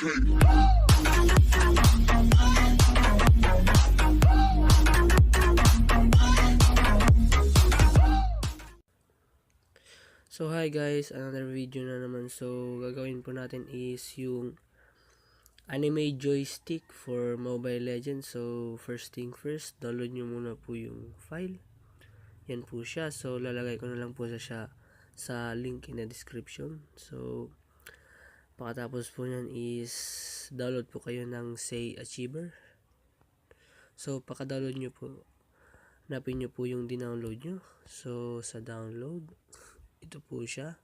So hi guys, another video na naman. So gagawin po natin is yung anime joystick for Mobile Legends. So first thing first, download nyo muna po yung file. Yan po siya. So lalagay ko na lang po siya sa link in the description. So pagkatapos po nyan is download po kayo ng Say Achiever. So pagka-download nyo po, hanapin nyo po yung dinownload nyo. So sa download, ito po siya.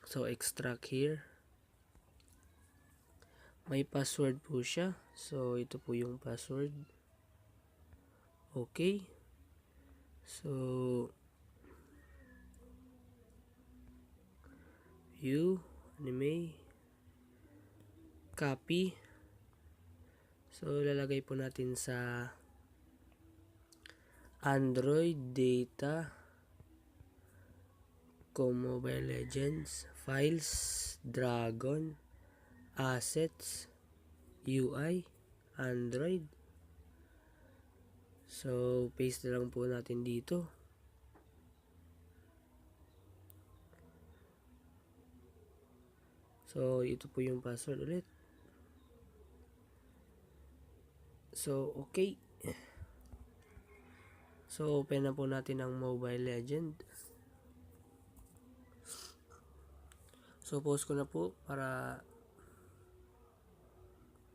So extract here. May password po siya. So ito po yung password. Okay. So view anime, copy. So lalagay po natin sa Android data Mobile Legends, files, dragon, assets, UI, Android. So paste na lang po natin dito. So ito po yung password ulit. So okay. So open na po natin ang Mobile Legend. So post ko na po para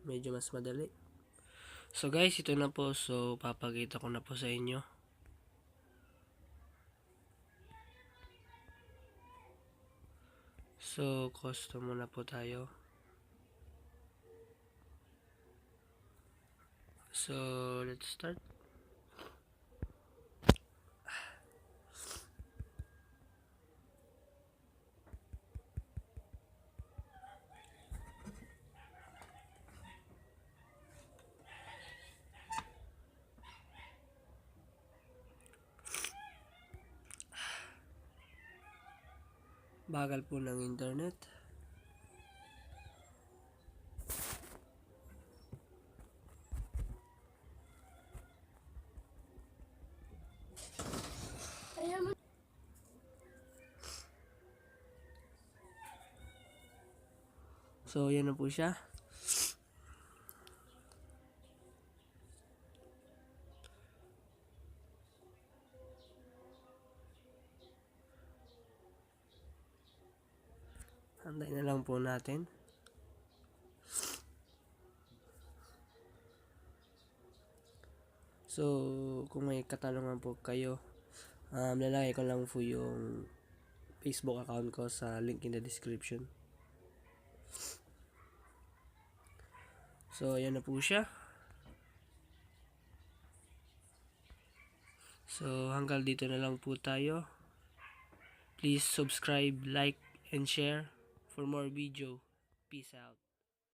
medyo mas madali. So guys, ito na po. So papakita ko na po sa inyo. So custom muna po tayo. So let's start. Bagal po ng internet. So yan na po siya. Hantay na lang po natin. So kung may katanungan po kayo, lalagay ko lang po yung Facebook account ko sa link in the description. So ayan na po siya. So hanggang dito na lang po tayo. Please subscribe, like, and share for more video. Peace out.